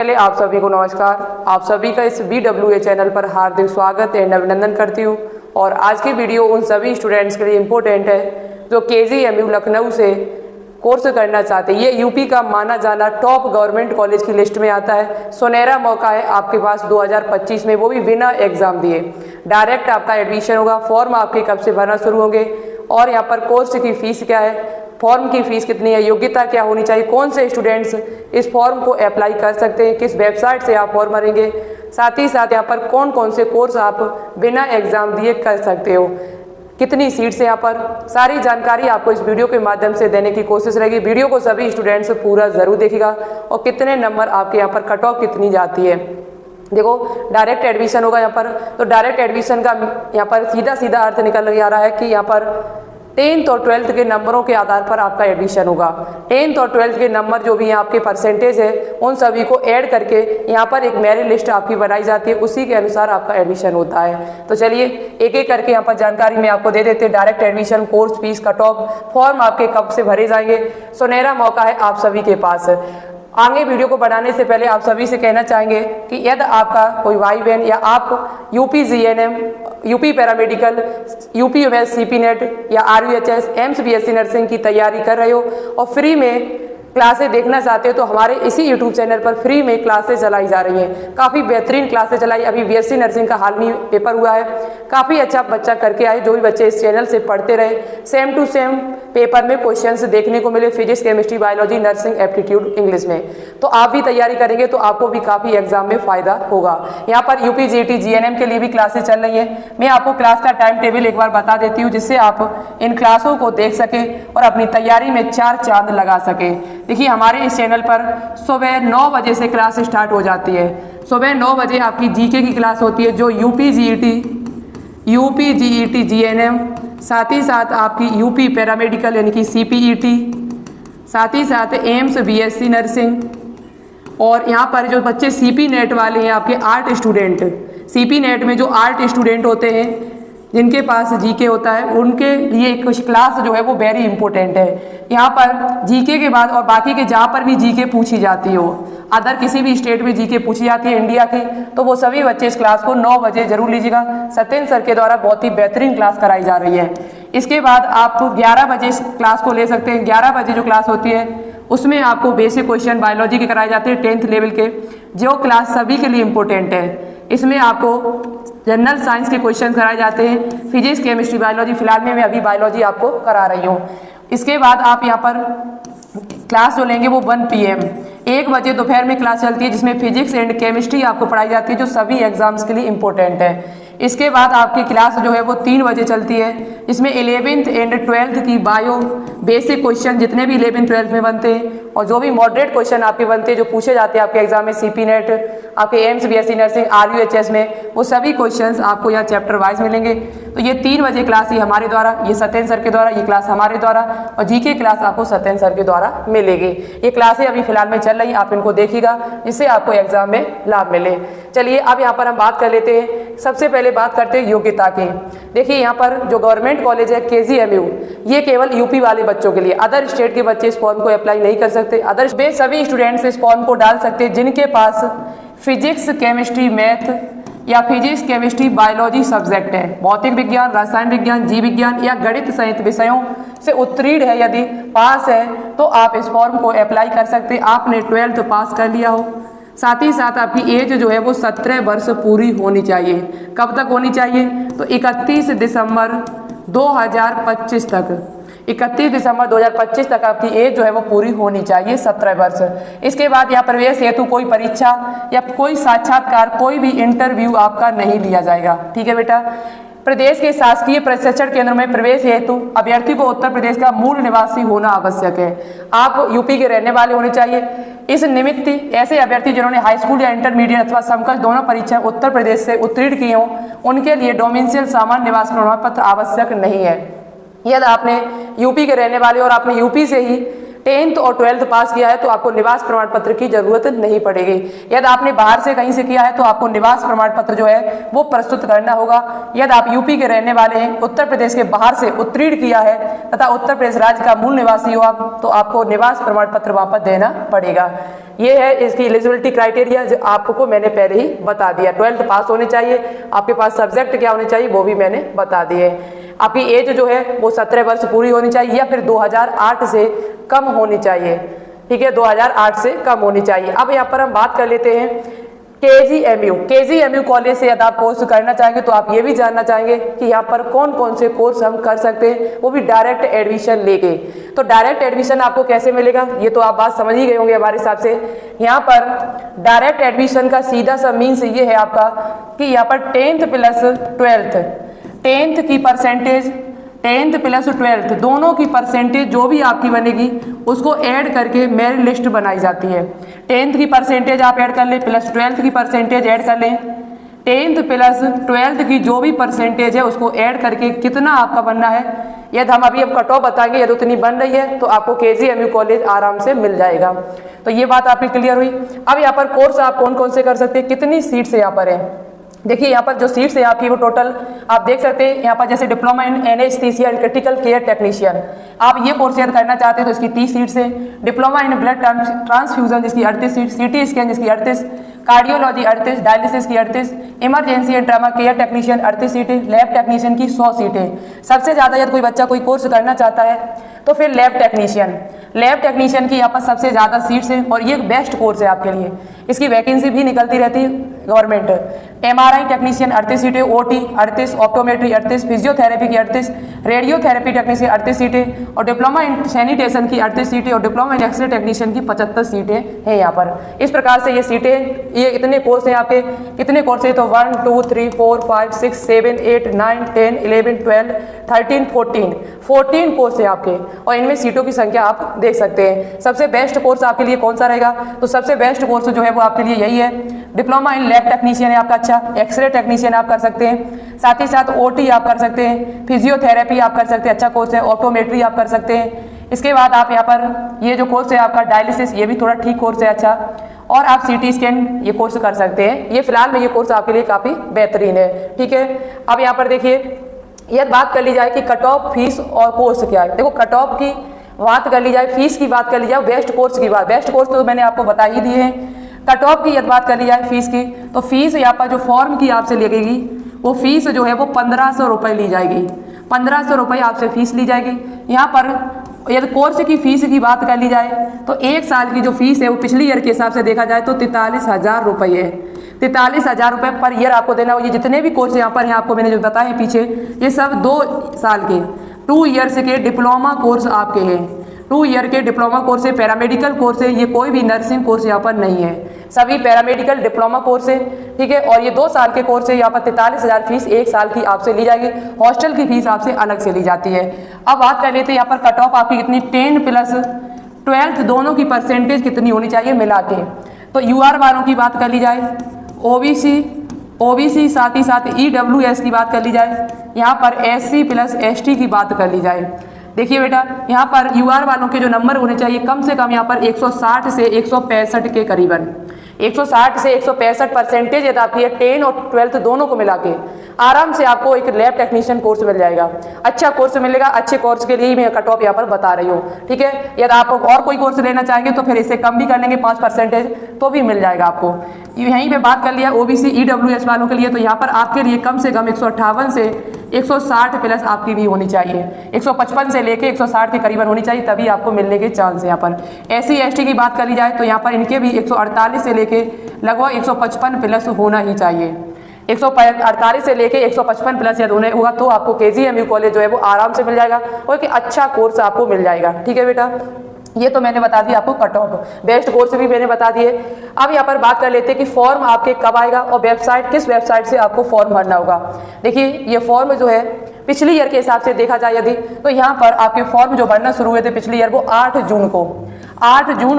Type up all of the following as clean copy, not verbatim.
पहले आप सभी को नमस्कार। आप सभी का इस BWA चैनल पर हार्दिक स्वागत एंड अभिनंदन करती हूँ। और आज की वीडियो उन सभी स्टूडेंट्स के लिए इम्पोर्टेंट है जो KGMU लखनऊ से कोर्स करना चाहते हैं। ये यूपी का माना जाना टॉप गवर्नमेंट कॉलेज की लिस्ट में आता है। सुनहरा मौका है आपके पास 2025 में, वो भी बिना एग्जाम दिए। डायरेक्ट आपका एडमिशन होगा। फॉर्म आपके कब से भरना शुरू होंगे और यहाँ पर कोर्स की फीस क्या है, फॉर्म की फीस कितनी है, योग्यता क्या होनी चाहिए, कौन से स्टूडेंट्स इस फॉर्म को अप्लाई कर सकते हैं, किस वेबसाइट से आप फॉर्म भरेंगे, साथ ही साथ यहाँ पर कौन कौन से कोर्स आप बिना एग्जाम दिए कर सकते हो, कितनी सीट्स हैं, यहाँ पर सारी जानकारी आपको इस वीडियो के माध्यम से देने की कोशिश रहेगी। वीडियो को सभी स्टूडेंट्स पूरा ज़रूर देखिएगा। और कितने नंबर आपके यहाँ पर कट ऑफ कितनी जाती है। देखो, डायरेक्ट एडमिशन होगा यहाँ पर, तो डायरेक्ट एडमिशन का यहाँ पर सीधा सीधा अर्थ निकल के आ रहा है कि यहाँ पर 10th और 12th के नंबरों के आधार पर आपका एडमिशन होगा। 10th और 12th के नंबर जो भी यहाँ आपके परसेंटेज है उन सभी को ऐड करके यहाँ पर एक मेरिट लिस्ट आपकी बनाई जाती है, उसी के अनुसार आपका एडमिशन होता है। तो चलिए एक एक करके यहाँ पर जानकारी मैं आपको दे देते हैं। Direct admission, course fees, cut off, form आपके कब से भरे जाएंगे। सुनहरा मौका है आप सभी के पास। आगे वीडियो को बढ़ाने से पहले आप सभी से कहना चाहेंगे कि यदि आपका कोई भाई बहन या आप UP GNM, UP paramedical, UP UMS CP net या RUHS एम्स BSc नर्सिंग की तैयारी कर रहे हो और फ्री में क्लासें देखना चाहते हो, तो हमारे इसी यूट्यूब चैनल पर फ्री में क्लासेस चलाई जा रही हैं। काफ़ी बेहतरीन क्लासेस चलाई। अभी BSc नर्सिंग का हाल में पेपर हुआ है, काफ़ी अच्छा बच्चा करके आए। जो भी बच्चे इस चैनल से पढ़ते रहे, सेम टू सेम पेपर में क्वेश्चंस देखने को मिले, physics, chemistry, biology, nursing, aptitude, English में। तो आप भी तैयारी करेंगे तो आपको भी काफ़ी एग्जाम में फ़ायदा होगा। यहाँ पर UP GT GNM के लिए भी क्लासेस चल रही हैं। मैं आपको क्लास का टाइम टेबल एक बार बता देती हूँ, जिससे आप इन क्लासों को देख सकें और अपनी तैयारी में 4 चांद लगा सकें। देखिए, हमारे इस चैनल पर सुबह 9 बजे से क्लास स्टार्ट हो जाती है। सुबह 9 बजे आपकी GK की क्लास होती है, जो UP GET GNM, साथ ही साथ आपकी UP पैरामेडिकल यानी कि CPET, साथ ही साथ एम्स BSc नर्सिंग। और यहाँ पर जो बच्चे CP नेट वाले हैं, आपके आर्ट स्टूडेंट, CP नेट में जो आर्ट स्टूडेंट होते हैं जिनके पास GK होता है, उनके लिए कुछ क्लास जो है वो वेरी इंपॉर्टेंट है। यहाँ पर GK के बाद और बाकी के जहाँ पर भी GK पूछी जाती हो, अदर किसी भी स्टेट में GK पूछी जाती है इंडिया की, तो वो सभी बच्चे इस क्लास को 9 बजे जरूर लीजिएगा। सत्येंद्र सर के द्वारा बहुत ही बेहतरीन क्लास कराई जा रही है। इसके बाद आप 11 बजे इस क्लास को ले सकते हैं। 11 बजे जो क्लास होती है उसमें आपको बेसिक क्वेश्चन बायोलॉजी के कराए जाते हैं 10th लेवल के, जो क्लास सभी के लिए इम्पोर्टेंट है। इसमें आपको जनरल साइंस के क्वेश्चन कराए जाते हैं, फिजिक्स, केमिस्ट्री, बायोलॉजी। फिलहाल में मैं अभी बायोलॉजी आपको करा रही हूँ। इसके बाद आप यहाँ पर क्लास जो लेंगे वो 1 PM 1 बजे दोपहर में क्लास चलती है, जिसमें फिजिक्स एंड केमिस्ट्री आपको पढ़ाई जाती है, जो सभी एग्जाम्स के लिए इम्पोर्टेंट है। इसके बाद आपकी क्लास जो है वो 3 बजे चलती है, जिसमें 11th एंड 12th की बायो बेसिक क्वेश्चन जितने भी 11th 12th में बनते हैं और जो भी मॉडरेट क्वेश्चन आपके बनते हैं, जो पूछे जाते हैं आपके एग्जाम में, CP नेट, आपके एम्स BSc नर्सिंग, RUHS में, वो सभी क्वेश्चंस आपको यहाँ चैप्टर वाइज मिलेंगे। तो ये 3 बजे क्लास ही हमारे द्वारा, ये सत्येंद्र सर के द्वारा, ये क्लास हमारे द्वारा, और GK क्लास आपको सत्येंद्र सर के द्वारा मिलेगी। ये क्लासें अभी फिलहाल में चल रही, आप इनको देखिएगा, जिससे आपको एग्जाम में लाभ मिले। चलिए अब यहाँ पर हम बात कर लेते हैं। सबसे पहले बात करते हैं योग्यता की। देखिए, यहाँ पर जो गवर्नमेंट कॉलेज है KGMU, ये केवल यूपी वाले बच्चों के लिए, अदर स्टेट के बच्चे इस फॉर्म को अप्लाई नहीं कर सकते। अदर वे सभी स्टूडेंट्स इस फॉर्म को डाल सकते हैं जिनके पास फिजिक्स, केमिस्ट्री, मैथ या फिजिक्स, केमिस्ट्री, बायोलॉजी सब्जेक्ट है, भौतिक विज्ञान, रसायन विज्ञान, जीव विज्ञान या गणित सहित विषयों से उत्तीर्ण है। यदि पास है तो आप इस फॉर्म को अप्लाई कर सकते हैं। आपने 12th पास कर लिया हो, साथ ही साथ आपकी एज जो है वो 17 वर्ष पूरी होनी चाहिए। कब तक होनी चाहिए? तो 31 दिसंबर 2025 तक, 31 दिसंबर 2025 तक आपकी एज जो है वो पूरी होनी चाहिए, 17 वर्ष। इसके बाद यहाँ प्रवेश हेतु कोई परीक्षा या कोई साक्षात्कार, कोई भी इंटरव्यू आपका नहीं लिया जाएगा। ठीक है बेटा। प्रदेश के शासकीय प्रशिक्षण केंद्र में प्रवेश हेतु अभ्यर्थी को उत्तर प्रदेश का मूल निवासी होना आवश्यक है। आप यूपी के रहने वाले होने चाहिए। इस निमित्त ऐसे अभ्यर्थी जिन्होंने हाई स्कूल या इंटरमीडिएट अथवा समकक्ष दोनों परीक्षाएं उत्तर प्रदेश से उत्तीर्ण की हों, उनके लिए डोमिसाइल सामान्य निवास प्रमाण पत्र आवश्यक नहीं है। यदि आपने यूपी के रहने वाले और आपने यूपी से ही 10th और 12th पास किया है तो आपको निवास प्रमाण पत्र की जरूरत नहीं पड़ेगी। यदि आपने बाहर से कहीं से किया है तो आपको निवास प्रमाण पत्र जो है वो प्रस्तुत करना होगा। यदि आप यूपी के रहने वाले हैं, उत्तर प्रदेश के बाहर से उत्तीर्ण किया है तथा उत्तर प्रदेश राज्य का मूल निवासी हो आप, तो आपको निवास प्रमाण पत्र वहां पर देना पड़ेगा। ये है इसकी एलिजिबिलिटी क्राइटेरिया जो आपको मैंने पहले ही बता दिया। 12th पास होने चाहिए, आपके पास सब्जेक्ट क्या होने चाहिए वो भी मैंने बता दिए। आपकी एज जो है वो 17 वर्ष पूरी होनी चाहिए या फिर 2008 से कम होनी चाहिए। ठीक है, 2008 से कम होनी चाहिए। अब यहाँ पर हम बात कर लेते हैं केजीएमयू कॉलेज से यदि आप कोर्स करना चाहेंगे तो आप ये भी जानना चाहेंगे कि यहाँ पर कौन कौन से कोर्स हम कर सकते हैं, वो भी डायरेक्ट एडमिशन लेके। तो डायरेक्ट एडमिशन आपको कैसे मिलेगा ये तो आप बात समझ ही गए होंगे हमारे हिसाब से। यहाँ पर डायरेक्ट एडमिशन का सीधा सा मीन्स ये है आपका कि यहाँ पर 10th प्लस 12th 10th की परसेंटेज 10th प्लस 12th दोनों की परसेंटेज जो भी आपकी बनेगी उसको ऐड करके मेरिट लिस्ट बनाई जाती है। 10th की परसेंटेज आप ऐड कर लें प्लस 12th की परसेंटेज ऐड कर लें। 10th प्लस 12th की जो भी परसेंटेज है उसको ऐड करके कितना आपका बनना है, यदि हम अभी अब कट ऑफ बताएंगे यदि उतनी बन रही है तो आपको केजीएमयू कॉलेज आराम से मिल जाएगा। तो ये बात आपकी क्लियर हुई। अब यहाँ पर कोर्स आप कौन कौन से कर सकते हैं, कितनी सीट्स यहाँ पर है। देखिए यहाँ पर जो सीट्स है आपकी वो टोटल आप देख सकते हैं। यहाँ पर जैसे diploma in anaesthesia and critical care technician आप ये कोर्स यदि करना चाहते हैं तो इसकी 30 सीट्स है। डिप्लोमा इन ब्लड ट्रांसफ्यूजन जिसकी 38 सीट, सीटी स्कैन जिसकी 38, कार्डियोलॉजी 38, डायलिसिस की 38, emergency and trauma care technician 38 सीटें, लैब टेक्नीशियन की 100 सीटें। सबसे ज़्यादा यदि कोई बच्चा कोई कोर्स करना चाहता है तो फिर लैब टेक्नीशियन की यहाँ पर सबसे ज़्यादा सीट्स हैं और ये एक बेस्ट कोर्स है आपके लिए। इसकी वैकेंसी भी निकलती रहती है गवर्नमेंट। एमआरआई टेक्नीशियन 38 सीटें, ओटी 38, ऑप्टोमेट्री 38, फिजियोथेरेपी की 38, रेडियोथेरेपी टेक्नीशियन 38 सीटें और डिप्लोमा इन सैनिटेशन की 38 सीटें और डिप्लोमा इन एक्सरे टेक्नीशियन की 75 सीटें हैं यहाँ पर। इस प्रकार से ये सीटें, ये इतने कोर्स हैं आपके। कितने कोर्स हैं तो 1 2 3 4 5 6 7 8 9 10 11 12 13 14 कोर्स है आपके और इनमें सीटों की संख्या आप देख सकते हैं। सबसे बेस्ट कोर्स आपके लिए कौन सा रहेगा, तो सबसे बेस्ट कोर्स जो है वो आपके लिए यही है। डिप्लोमा इन लैब टेक्नीशियन है आपका अच्छा, एक्सरे टेक्नीशियन आप कर सकते हैं, साथ ही साथ ओटी आप कर सकते हैं, फिजियोथेरेपी आप कर सकते हैं, अच्छा कोर्स है, ऑप्टोमेट्री आप कर सकते हैं। इसके बाद आप यहाँ पर ये जो कोर्स है आपका डायलिसिस, ये भी थोड़ा ठीक कोर्स है अच्छा, और आप सीटी स्कैन ये कोर्स कर सकते हैं। ये फिलहाल में ये कोर्स आपके लिए काफ़ी बेहतरीन है। ठीक है, अब यहाँ पर देखिए यह बात कर ली जाए कि कट ऑफ फीस और कोर्स क्या है। देखो कट ऑफ की बात कर ली जाए, फीस की बात कर ली जाए, बेस्ट कोर्स की बात, बेस्ट कोर्स तो मैंने आपको बता ही दिए हैं। कट ऑफ की यदि बात कर ली जाए फीस की, तो फीस यहाँ पर जो फॉर्म की आपसे लगेगी वो फीस जो है वो 1500 रुपये ली जाएगी। 1500 रुपये आपसे फीस ली जाएगी। यहाँ पर यदि कोर्स की फीस की बात कर ली जाए तो एक साल की जो फीस है वो पिछली ईयर के हिसाब से देखा जाए तो 43,000 रुपये है। 43,000 रुपये पर ईयर आपको देना हो। ये जितने भी कोर्स यहाँ पर हैं आपको मैंने जो बताए पीछे, ये सब 2 साल के 2 ईयर्स के डिप्लोमा कोर्स आपके हैं। 2 ईयर के डिप्लोमा कोर्स है, पैरामेडिकल कोर्स है, ये कोई भी नर्सिंग कोर्स यहाँ पर नहीं है, सभी पैरामेडिकल डिप्लोमा कोर्स है। ठीक है, और ये 2 साल के कोर्स है। यहाँ पर 43,000 फीस 1 साल की आपसे ली जाएगी, हॉस्टल की फीस आपसे अलग से ली जाती है। अब बात कर लेते हैं यहाँ पर कट ऑफ आपकी कितनी, 10 प्लस 12th दोनों की परसेंटेज कितनी होनी चाहिए मिला के। तो यूआर वालों की बात कर ली जाए, ओबीसी साथ ही साथ ईडब्ल्यूएस की बात कर ली जाए, यहाँ पर एससी प्लस एसटी की बात कर ली जाए। देखिए बेटा यहाँ पर यूआर वालों के जो नंबर होने चाहिए कम से कम यहाँ पर 160 से 165 के करीबन, 160 से 165 परसेंटेज यदि आपकी है 10 और 12th दोनों को मिला के आराम से आपको एक लैब टेक्नीशियन कोर्स मिल जाएगा। अच्छा कोर्स मिलेगा, अच्छे कोर्स के लिए ही मैं कट ऑफ यहाँ पर बता रही हूँ। ठीक है, यदि आप और कोई कोर्स लेना चाहेंगे तो फिर इससे कम भी कर लेंगे 5% तो भी मिल जाएगा आपको। यहीं पे बात कर लिया ओबीसी ईडब्ल्यूएस वालों के लिए, तो यहाँ पर आपके लिए कम से कम 158 से 160 प्लस आपकी भी होनी चाहिए, 155 से लेके 160 के करीबन होनी चाहिए, तभी आपको मिलने के चांस है। यहाँ पर एससी एसटी की बात कर ली जाए तो यहाँ पर इनके भी 148 से लेके लगभग 155 प्लस होना ही चाहिए। 148 से लेके 155 प्लस यदि होने होगा तो आपको केजीएमयू कॉलेज जो है वो आराम से मिल जाएगा और एक अच्छा कोर्स आपको मिल जाएगा। ठीक है बेटा, ये तो मैंने बता दिया आपको कट ऑफ, बेस्ट कोर्स भी मैंने बता दिए। अब यहाँ पर बात कर लेते हैं कि फॉर्म आपके कब आएगा और वेबसाइट किस वेबसाइट से आपको फॉर्म भरना होगा। देखिए ये फॉर्म जो है पिछली ईयर के हिसाब से देखा जाए यदि तो यहाँ पर आपके फॉर्म जो भरना शुरू हुए थे पिछली ईयर वो 8 जून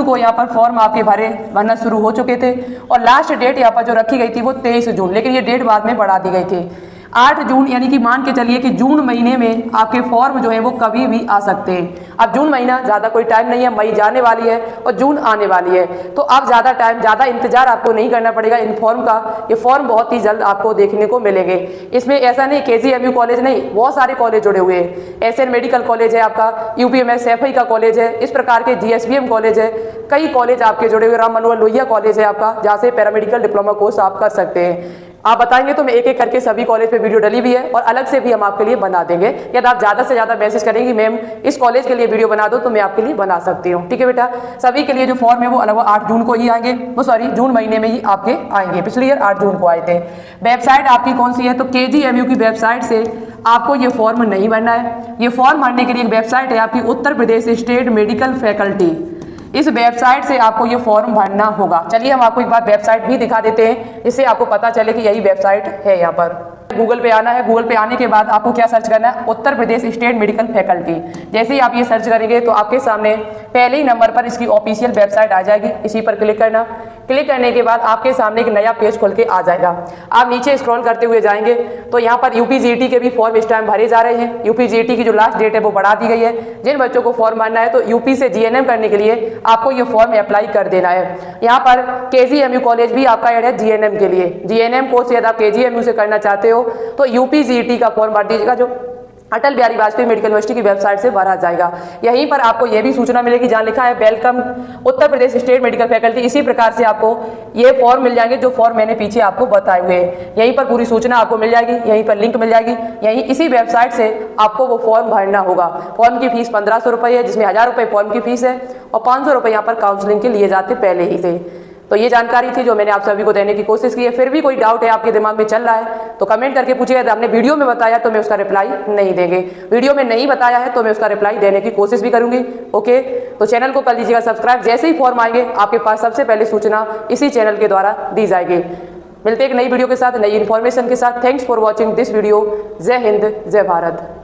को यहाँ पर फॉर्म आपके भरना शुरू हो चुके थे और लास्ट डेट यहाँ पर जो रखी गई थी वो 23 जून, लेकिन ये डेट बाद में बढ़ा दी गई थी। 8 जून यानी कि मान के चलिए कि जून महीने में आपके फॉर्म जो है वो कभी भी आ सकते हैं। अब जून महीना ज़्यादा कोई टाइम नहीं है, मई जाने वाली है और जून आने वाली है, तो अब ज़्यादा इंतजार आपको नहीं करना पड़ेगा इन फॉर्म का। ये फॉर्म बहुत ही जल्द आपको देखने को मिलेंगे। इसमें ऐसा नहीं KGMU कॉलेज नहीं, बहुत सारे कॉलेज जुड़े हुए हैं। SN मेडिकल कॉलेज है आपका, UPMS SFI का कॉलेज है, इस प्रकार के GSBM कॉलेज है, कई कॉलेज आपके जुड़े हुए। राम मनोहर लोहिया कॉलेज है आपका, जहाँ से पैरामेडिकल डिप्लोमा कोर्स आप कर सकते हैं। आप बताएंगे तो मैं एक एक करके सभी कॉलेज पे वीडियो डली हुई है और अलग से भी हम आपके लिए बना देंगे। यदि आप ज़्यादा से ज़्यादा मैसेज करेंगे मैम इस कॉलेज के लिए वीडियो बना दो, तो मैं आपके लिए बना सकती हूँ। ठीक है बेटा, सभी के लिए जो फॉर्म है वो अलग 8 जून को ही आएंगे, वो सॉरी जून महीने में ही आपके आएंगे। पिछले ईयर 8 जून को आए थे। वेबसाइट आपकी कौन सी है, तो KGMU की वेबसाइट से आपको ये फॉर्म नहीं भरना है। ये फॉर्म भरने के लिए एक वेबसाइट है आपकी, Uttar Pradesh state medical faculty. इस वेबसाइट से आपको ये फॉर्म भरना होगा। चलिए हम आपको एक बार वेबसाइट भी दिखा देते हैं, जिससे आपको पता चले कि यही वेबसाइट है। यहाँ पर गूगल पे आना है। गूगल पे आने के बाद आपको क्या सर्च करना है, Uttar Pradesh state medical faculty. जैसे ही आप ये सर्च करेंगे तो आपके सामने पहले ही नंबर पर इसकी ऑफिशियल वेबसाइट आ जाएगी। इसी पर क्लिक करना। क्लिक करने के बाद आपके सामने एक नया पेज खुल के आ जाएगा। आप नीचे स्क्रॉल करते हुए जाएंगे तो यहाँ पर UPGET के भी फॉर्म इस टाइम भरे जा रहे हैं। UPGET की जो लास्ट डेट है वो बढ़ा दी गई है। जिन बच्चों को फॉर्म भरना है तो UP से GNM करने के लिए आपको ये फॉर्म अप्लाई कर देना है। यहाँ पर KGMU कॉलेज भी आपका ऐड है GNM के लिए। GNM कोर्स यदि आप KGMU से करना चाहते हो तो UPGET का फॉर्म भर दीजिएगा, जो अटल बिहारी वाजपेयी मेडिकल यूनिवर्सिटी की वेबसाइट से भरा जाएगा। यहीं पर आपको यह भी सूचना मिलेगी जहां लिखा है welcome Uttar Pradesh state medical faculty. इसी प्रकार से आपको ये फॉर्म मिल जाएंगे जो फॉर्म मैंने पीछे आपको बताए हुए हैं। यहीं पर पूरी सूचना आपको मिल जाएगी, यहीं पर लिंक मिल जाएगी, यहीं इसी वेबसाइट से आपको वो फॉर्म भरना होगा। फॉर्म की फीस 1500 रुपये है, जिसमें 1000 रुपये फॉर्म की फीस है और 500 रुपये यहाँ पर काउंसलिंग के लिए जाते पहले ही से। तो ये जानकारी थी जो मैंने आप सभी को देने की कोशिश की है। फिर भी कोई डाउट है आपके दिमाग में चल रहा है तो कमेंट करके पूछिएगा। हमने वीडियो में बताया तो मैं उसका रिप्लाई नहीं देंगे, वीडियो में नहीं बताया है तो मैं उसका रिप्लाई देने की कोशिश भी करूंगी। ओके, तो चैनल को कर लीजिएगा सब्सक्राइब। जैसे ही फॉर्म आएंगे आपके पास सबसे पहले सूचना इसी चैनल के द्वारा दी जाएगी। मिलते एक नई वीडियो के साथ, नई इन्फॉर्मेशन के साथ। Thanks for watching this video. जय हिंद, जय भारत।